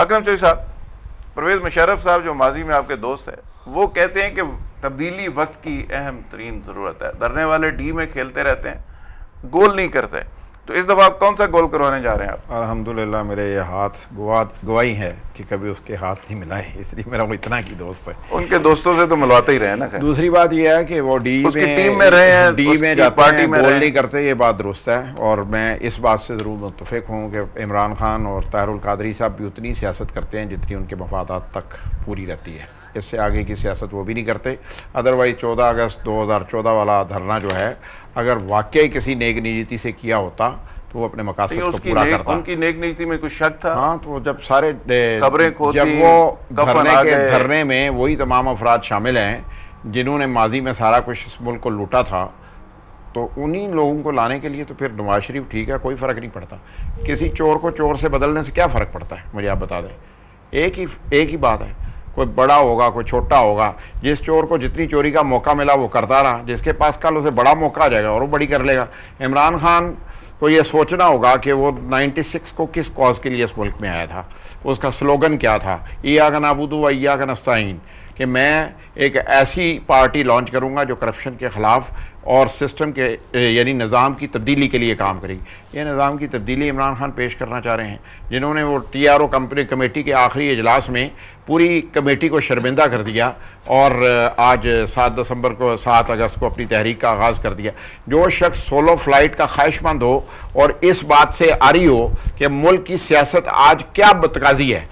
अकरम चौधरी साहब, परवेज मुशर्रफ साहब जो माजी में आपके दोस्त हैं, वो कहते हैं कि तब्दीली वक्त की अहम तरीन ज़रूरत है। धरने वाले डी में खेलते रहते हैं, गोल नहीं करते। तो इस दफ़ा आप कौन सा गोल करवाने जा रहे हैं आप? अल्हम्दुलिल्लाह मेरे ये हाथ गवाही है कि कभी उसके हाथ नहीं मिलाए, इसलिए मेरा वो इतना की दोस्त है। उनके दोस्तों से तो मिलवाते ही रहे ना। दूसरी बात ये है कि वो डी में रहे हैं, डी में जाते हैं, गोल नहीं करते, ये बात दुरुस्त है। और मैं इस बात से ज़रूर मुत्तफ़िक हूँ कि इमरान खान और ताहिरुल कादरी साहब भी उतनी सियासत करते हैं जितनी उनके मफादात तक पूरी रहती है। इससे आगे की सियासत वो भी नहीं करते। अदरवाइज़ 14 अगस्त 2014 वाला धरना जो है, अगर वाकई किसी नेक नीति से किया होता तो वो अपने मकासद को पूरा करता। उनकी नेक नीति में कुछ शक था? हाँ, तो जब सारे कब्रें खोदी, जब वो धरने में वही तमाम अफराद शामिल हैं जिन्होंने माजी में सारा कुछ इस मुल्क को लूटा था, तो उन्हीं लोगों को लाने के लिए तो फिर नवाज शरीफ ठीक है, कोई फ़र्क नहीं पड़ता। किसी चोर को चोर से बदलने से क्या फ़र्क पड़ता है, मुझे आप बता दें। एक ही बात है, कोई बड़ा होगा कोई छोटा होगा। जिस चोर को जितनी चोरी का मौका मिला वो करता रहा, जिसके पास कल उसे बड़ा मौका आ जाएगा और वो बड़ी कर लेगा। इमरान खान को ये सोचना होगा कि वो 96 को किस कॉज के लिए इस मुल्क में आया था, उसका स्लोगन क्या था, इय्याका नअबुदु व इय्याका नस्तईन, कि मैं एक ऐसी पार्टी लॉन्च करूँगा जो करप्शन के ख़िलाफ़ और सिस्टम के यानी निज़ाम की तब्दीली के लिए काम करेगी। ये निज़ाम की तब्दीली इमरान खान पेश करना चाह रहे हैं, जिन्होंने वो TRO कमेटी के आखिरी इजलास में पूरी कमेटी को शर्मिंदा कर दिया और आज 7 अगस्त को अपनी तहरीक का आगाज़ कर दिया। जो शख्स सोलो फ्लाइट का ख्वाहिशमंद हो और इस बात से आ रही हो कि मुल्क की सियासत आज क्या बदतकाजी है,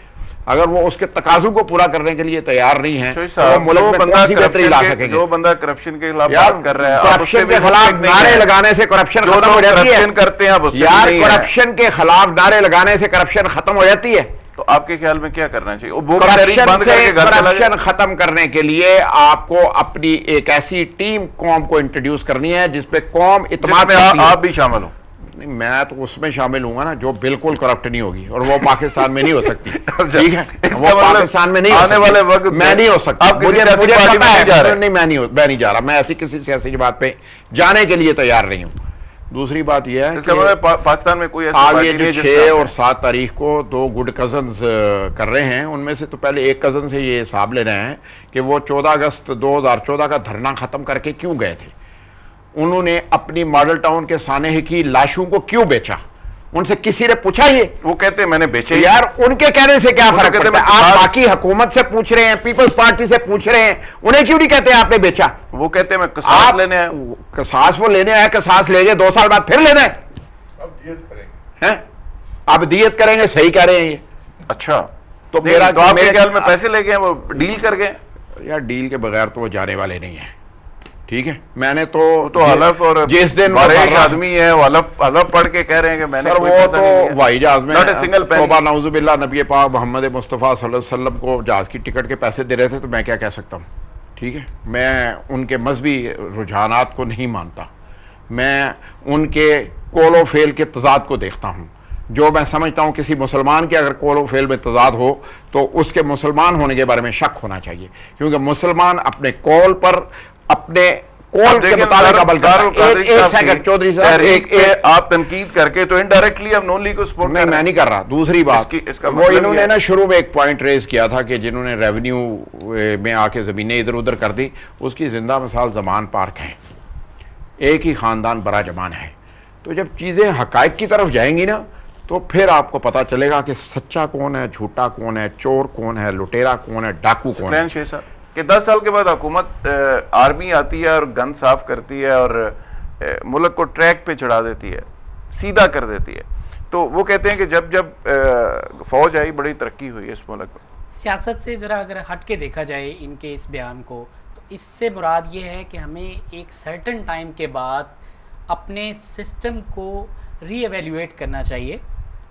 अगर वो उसके तकाज़ों को पूरा करने के लिए तैयार नहीं है, तो वो मुल्क में कौन सी बेहतरी ला सकेंगे? जो बंदा करप्शन के खिलाफ बात कर रहा है, करप्शन के खिलाफ नारे लगाने से करप्शन खत्म हो जाती है? करते हैं यार, करप्शन के खिलाफ नारे लगाने से करप्शन खत्म हो जाती है। तो आपके ख्याल में क्या करना चाहिए? करप्शन खत्म करने के लिए आपको अपनी एक ऐसी टीम कौम को इंट्रोड्यूस करनी है जिसपे कौम इत्मीनान, आप भी शामिल हो। नहीं, मैं तो उसमें शामिल हूंगा ना जो बिल्कुल करप्ट नहीं होगी, और वो पाकिस्तान में नहीं हो सकती। ठीक है, वो पाकिस्तान में नहीं आने वाले वक्त मैं नहीं हो सकता। मुझे पता है, नहीं मैं नहीं जा रहा, मैं ऐसी किसी सियासी बात पे जाने के लिए तैयार नहीं हूँ। दूसरी बात यह है कि पाकिस्तान में कोई आगे जो 6 और 7 तारीख को 2 गुड कजन्स कर रहे हैं, उनमें से तो पहले एक कजन से ये हिसाब ले रहे हैं कि वो 14 अगस्त 2014 का धरना खत्म करके क्यों गए थे, उन्होंने अपनी मॉडल टाउन के सानहे की लाशों को क्यों बेचा, उनसे किसी ने पूछा? ये वो कहते हैं मैंने बेचे। यार, उनके कहने से क्या फर्क पड़ता है? आप बाकी हुकूमत से पूछ रहे हैं, पीपल्स पार्टी से पूछ रहे हैं, उन्हें क्यों नहीं कहते आपने बेचा? वो कहते हैं मैं कसास लेने आया। कसास वो लेने आया, कसास ले गए, 2 साल बाद फिर लेना है, अब दियत करेंगे हैं, अब दियत करेंगे। सही कह रहे हैं ये। अच्छा, तो मेरा आपके ख्याल में पैसे ले गए, वो डील कर गए? यार, डील के बगैर तो वो जाने वाले नहीं है। ठीक है, मैंने तो हलफ, और जिस दिन एक आदमी है वो हलफ पढ़ के कह रहे हैं कि मैंने वो तो हवाई जहाज में तौबा नाउजुबिल्लाह नबी पाक मोहम्मद मुस्तफ़ा सल्लल्लाहु अलैहि वसल्लम को जहाज की टिकट के पैसे दे रहे थे, तो मैं क्या कह सकता हूँ? ठीक है, मैं उनके मजहबी रुझानात को नहीं मानता, मैं उनके कोलो फेल के तजाद को देखता हूँ। जो मैं समझता हूँ किसी मुसलमान के अगर कोलो फेल में तजाद हो तो उसके मुसलमान होने के बारे में शक होना चाहिए, क्योंकि मुसलमान अपने कौल पर, अपने कौल के मुताबिक अमल करता है। एक सेकंड चौधरी साहब, आप तनकीद करके तो इनडायरेक्टली आप नॉन लीग को सपोर्ट नहीं, मैं नहीं कर रहा। दूसरी बात, वो इन्होंने ना शुरू में एक पॉइंट रेज किया था कि जिन्होंने रेवेन्यू में आके जमीनें इधर उधर कर दी, उसकी जिंदा मिसाल जमान पार्क है। एक ही खानदान बड़ा जमान है। तो जब चीजें हकायक की तरफ जाएंगी ना, तो फिर आपको पता चलेगा कि सच्चा कौन है, झूठा कौन है, चोर कौन है, लुटेरा कौन है, डाकू कौन है। कि 10 साल के बाद हुकूमत आर्मी आती है और गन साफ करती है और मुल्क को ट्रैक पे चढ़ा देती है, सीधा कर देती है। तो वो कहते हैं कि जब फौज आई बड़ी तरक्की हुई है इस मुल्क में। सियासत से ज़रा अगर हट के देखा जाए इनके इस बयान को, तो इससे मुराद ये है कि हमें एक सर्टन टाइम के बाद अपने सिस्टम को रीएवैल्यूएट करना चाहिए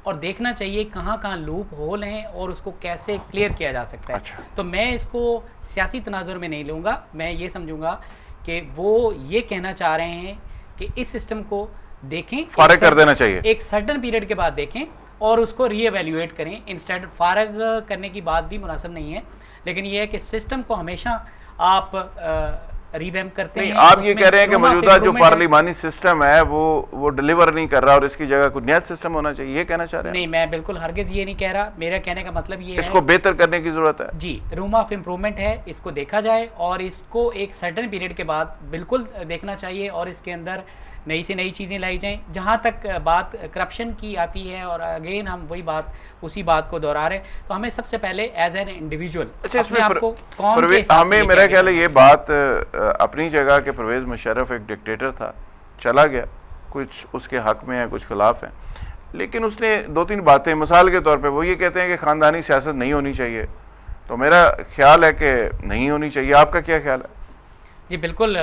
और देखना चाहिए कहाँ कहाँ लूप होल हैं और उसको कैसे क्लियर किया जा सकता है। अच्छा। तो मैं इसको सियासी तनाजुर में नहीं लूँगा, मैं ये समझूंगा कि वो ये कहना चाह रहे हैं कि इस सिस्टम को देखें, फारग कर देना चाहिए, एक सर्टन पीरियड के बाद देखें और उसको रीएवैल्यूएट करें। इंस्टेड फारग करने की बात भी मुनासिब नहीं है, लेकिन ये है कि सिस्टम को हमेशा आप रिवैम्प करते हैं। आप ये कह रहे हैं कि मौजूदा जो पार्लिमानी सिस्टम है वो डिलीवर नहीं कर रहा और इसकी जगह कुछ नया सिस्टम होना चाहिए, ये कहना चाह रहे हैं? नहीं, मैं बिल्कुल हरगिज ये नहीं कह रहा। मेरा कहने का मतलब ये है इसको बेहतर करने की जरूरत है। जी, रूम ऑफ इम्प्रूवमेंट है, इसको देखा जाए और इसको एक सर्टेन पीरियड के बाद बिल्कुल देखना चाहिए और इसके अंदर नई से नई चीज़ें लाई जाएं। जहाँ तक बात करप्शन की आती है और अगेन हम उसी बात को दोहरा रहे हैं, तो हमें सबसे पहले एज एन इंडिविजुअल अपने आप को कौन के हिसाब से हमें, मेरा ख्याल है ये बात अपनी जगह के परवेज़ मुशर्रफ एक डिक्टेटर था, चला गया, कुछ उसके हक में है, कुछ खिलाफ है, लेकिन उसने 2-3 बातें मिसाल के तौर पे वो ये कहते हैं कि ख़ानदानी सियासत नहीं होनी चाहिए, तो मेरा ख्याल है कि नहीं होनी चाहिए। आपका क्या ख्याल है? जी बिल्कुल,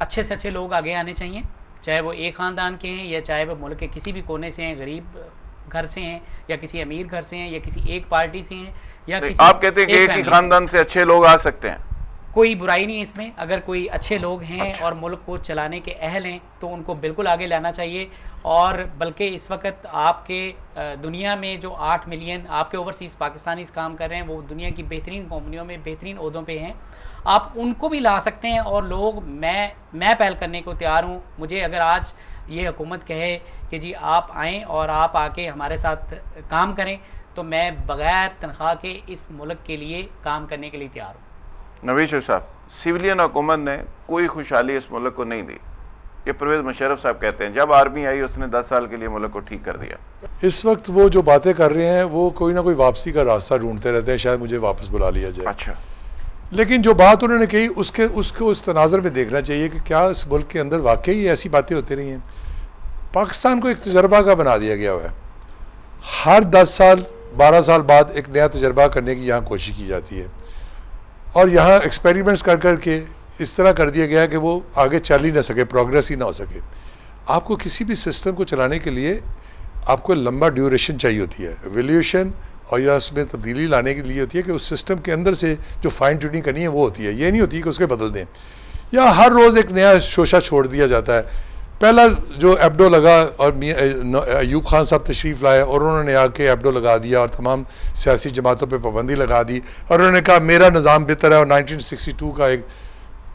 अच्छे से अच्छे लोग आगे आने चाहिए, चाहे वो एक ख़ानदान के हैं या चाहे वो मुल्क के किसी भी कोने से हैं, गरीब घर से हैं या किसी अमीर घर से हैं या किसी एक पार्टी से हैं या किसी, आप कहते हैं कि एक ही ख़ानदान से अच्छे लोग आ सकते हैं? कोई बुराई नहीं इसमें। अगर कोई अच्छे लोग हैं और मुल्क को चलाने के अहल हैं तो उनको बिल्कुल आगे लाना चाहिए। और बल्कि इस वक्त आपके दुनिया में जो 8 मिलियन आपके ओवरसीज़ पाकिस्तानी काम कर रहे हैं, वो दुनिया की बेहतरीन कंपनियों में बेहतरीन ओहदों पे हैं, आप उनको भी ला सकते हैं। और लोग, मैं पहल करने को तैयार हूँ। मुझे अगर आज ये हुकूमत कहे कि जी आप आएँ और आप आके हमारे साथ काम करें, तो मैं बग़ैर तनख्वाह के इस मुल्क के लिए काम करने के लिए तैयार हूँ। नवीद शरीफ साहब, सिविलियन हुकूमत ने कोई खुशहाली इस मुल्क को नहीं दी, ये परवेज़ मुशर्रफ साहब कहते हैं। जब आर्मी आई उसने 10 साल के लिए मुल्क को ठीक कर दिया। इस वक्त वो जो बातें कर रहे हैं वो कोई ना कोई वापसी का रास्ता ढूंढते रहते हैं, शायद मुझे वापस बुला लिया जाए। अच्छा, लेकिन जो बात उन्होंने कही उसको उस तनाज़र में देखना चाहिए कि क्या इस मुल्क के अंदर वाकई ऐसी बातें होती रही हैं। पाकिस्तान को एक तजर्बा का बना दिया गया हुआ है, हर 10 साल 12 साल बाद एक नया तजर्बा करने की यहाँ कोशिश की जाती है और यहाँ एक्सपेरिमेंट्स कर कर के इस तरह कर दिया गया है कि वो आगे चल ही ना सके, प्रोग्रेस ही ना हो सके। आपको किसी भी सिस्टम को चलाने के लिए आपको लंबा ड्यूरेशन चाहिए होती है, एवोल्यूशन, और या उसमें तब्दीली लाने के लिए होती है कि उस सिस्टम के अंदर से जो फाइन ट्यूनिंग करनी है वो होती है। ये नहीं होती कि उसके बदल दें या हर रोज़ एक नया शोशा छोड़ दिया जाता है। पहला जो एबडो लगा और अयूब खान साहब तशरीफ़ लाए और उन्होंने आके एबडो लगा दिया और तमाम सियासी जमातों पे पाबंदी लगा दी और उन्होंने कहा मेरा निज़ाम बेहतर है, और 1962 का एक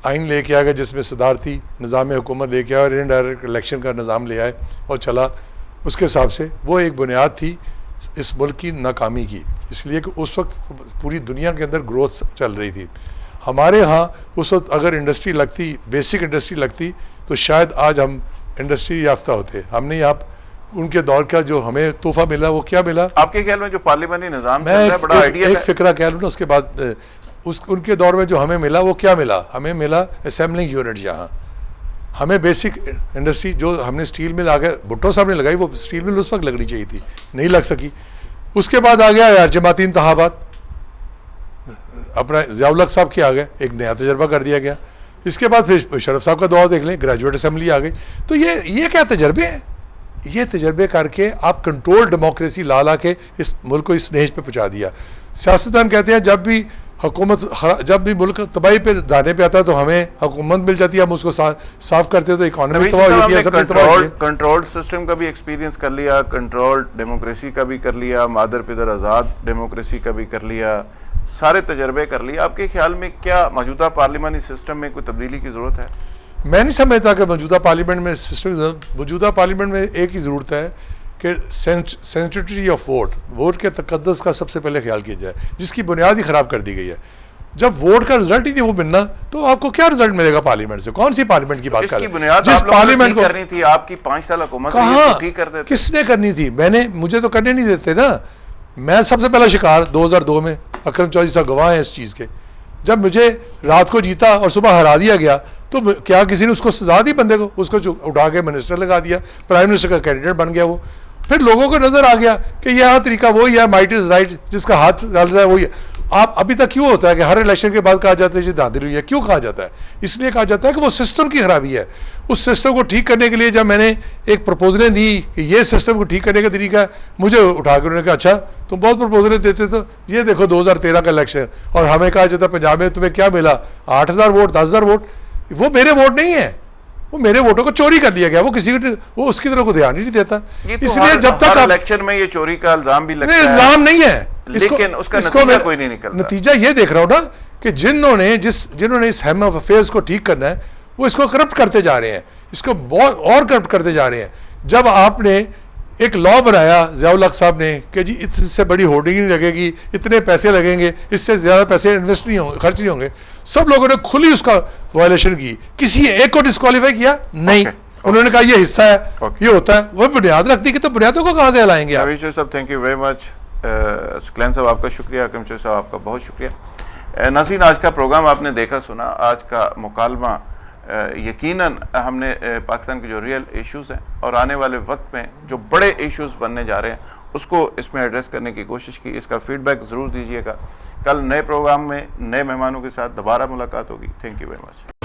आइन लेके आ गया जिसमें सदारती निज़ाम हुकूमत लेके आया और इनडायरेक्ट इलेक्शन का निज़ाम ले आए और चला। उसके हिसाब से वो एक बुनियाद थी इस मुल्क की नाकामी की, इसलिए कि उस वक्त पूरी दुनिया के अंदर ग्रोथ चल रही थी। हमारे यहाँ उस वक्त अगर इंडस्ट्री लगती, बेसिक इंडस्ट्री लगती, तो शायद आज हम इंडस्ट्री याफ्ता होते। हमने यहाँ उनके दौर का जो हमें तोहफा मिला वो क्या मिला? आपके ख्याल में जो पार्लियामानी निज़ाम मैं एक फिक्रा कह लूँ ना, उसके बाद उनके दौर में जो हमें मिला वो क्या मिला? हमें मिला असेंबलिंग यूनिट। यहाँ हमें बेसिक इंडस्ट्री जो हमने स्टील मिल आ गया, भुट्टो साहब ने लगाई, वो स्टील मिल उस वक्त लगनी चाहिए थी, नहीं लग सकी। उसके बाद आ गया यार जमाती इंतखाबात, अपना ज़ियाउल-हक साहब के आ गए, एक नया तजर्बा कर दिया गया। इसके बाद फिर मुशर्रफ साहब का दौर देख लें, ग्रेजुएट असेंबली आ गई। तो ये क्या तजर्बे हैं? ये तजर्बे करके आप कंट्रोल डेमोक्रेसी ला के इस मुल्क को इस स्टेज पे पहुँचा दिया। सियासतदान कहते हैं जब भी हुकूमत, जब भी मुल्क तबाही पे दाने पे आता है तो हमें हुकूमत मिल जाती है, हम उसको साफ करते हैं तो इकोनॉमी तबाह होती है, सब तबाह होती है। कंट्रोल सिस्टम का भी एक्सपीरियंस कर लिया, कंट्रोल डेमोक्रेसी का भी कर लिया, मादर पिदर आज़ाद डेमोक्रेसी का भी कर लिया, सारे तजर्बे कर लिए। आपके ख्याल में क्या मौजूदा पार्लिमानी सिस्टम में कोई तब्दीली की ज़रूरत है? मैं नहीं समझता कि मौजूदा पार्लियामेंट में मौजूदा पार्लियामेंट में एक ही ज़रूरत है कि सेंसिटिविटी ऑफ वोट के तकद्दस का सबसे पहले ख्याल किया जाए, जिसकी बुनियाद ही ख़राब कर दी गई है। जब वोट का रिजल्ट ही नहीं वो मिलना तो आपको क्या रिजल्ट मिलेगा पार्लियामेंट से? कौन सी पार्लियामेंट की बात कर रहे हैं? जिस पार्लियामेंट को करनी थी आपकी 5 साल हुकूमत कहाँ किसने करनी थी? मुझे तो करने नहीं देते ना। मैं सबसे पहला शिकार 2002 में, अकरम चौधरी साहब गवाह हैं इस चीज़ के, जब मुझे रात को जीता और सुबह हरा दिया गया तो क्या किसी ने उसको सजा दी? बंदे को उसको उठा के मिनिस्टर लगा दिया, प्राइम मिनिस्टर का कैंडिडेट बन गया वो। फिर लोगों को नजर आ गया कि यह तरीका वही है, माइट इज राइट, जिसका हाथ चल रहा है वही है। आप अभी तक क्यों होता है कि हर इलेक्शन के बाद कहा जाता है जी धांधली हुई है? क्यों कहा जाता है? इसलिए कहा जाता है कि वो सिस्टम की खराबी है। उस सिस्टम को ठीक करने के लिए जब मैंने एक प्रपोजलें दी कि ये सिस्टम को ठीक करने का तरीका है, मुझे उठा के उन्होंने कहा अच्छा तुम बहुत प्रपोजलें देते, तो ये देखो 2013 का इलेक्शन, और हमें कहा जाता पंजाब में तुम्हें क्या मिला? 8,000 वोट, 10,000 वोट। वो मेरे वोट नहीं है, वो मेरे वोटों को चोरी कर लिया गया, वो किसी को वो उसकी तरफ को ध्यान ही नहीं देता। इसलिए जब तक इलेक्शन में ये चोरी का इल्जाम भी लगता है, इल्जाम नहीं है, लेकिन उसका नतीजा कोई नहीं निकलता। नतीजा ये देख रहा हूं ना कि जिन्होंने इस हेम ऑफ अफेयर्स को ठीक करना है वो इसको करप्ट करते जा रहे हैं, इसको बहुत और करप्ट करते जा रहे हैं। जब आपने एक लॉ बनाया ज़ियाउल हक साहब ने कि जी इससे बड़ी होर्डिंग नहीं लगेगी, इतने पैसे लगेंगे, इससे ज़्यादा पैसे इन्वेस्ट नहीं होंगे, खर्च नहीं होंगे, सब लोगों ने खुली उसका वायलेशन की, किसी एक को डिस्क्वालीफाई किया नहीं। उन्होंने कहा ये हिस्सा है, ये होता है, वो बुनियाद रखती कि तो बुनियादों को कहाँ से हिलाएंगे आप? रविशंकर साहब thank you very much. Saqlain साहब आपका शुक्रिया, अकरम चौधरी साहब आपका बहुत शुक्रिया। नाज़रीन, आज का प्रोग्राम आपने देखा सुना, आज का मुकालमा यकीनन हमने पाकिस्तान के जो रियल इश्यूज़ हैं और आने वाले वक्त में जो बड़े इश्यूज़ बनने जा रहे हैं उसको इसमें एड्रेस करने की कोशिश की। इसका फीडबैक ज़रूर दीजिएगा। कल नए प्रोग्राम में नए मेहमानों के साथ दोबारा मुलाकात होगी। Thank you very much.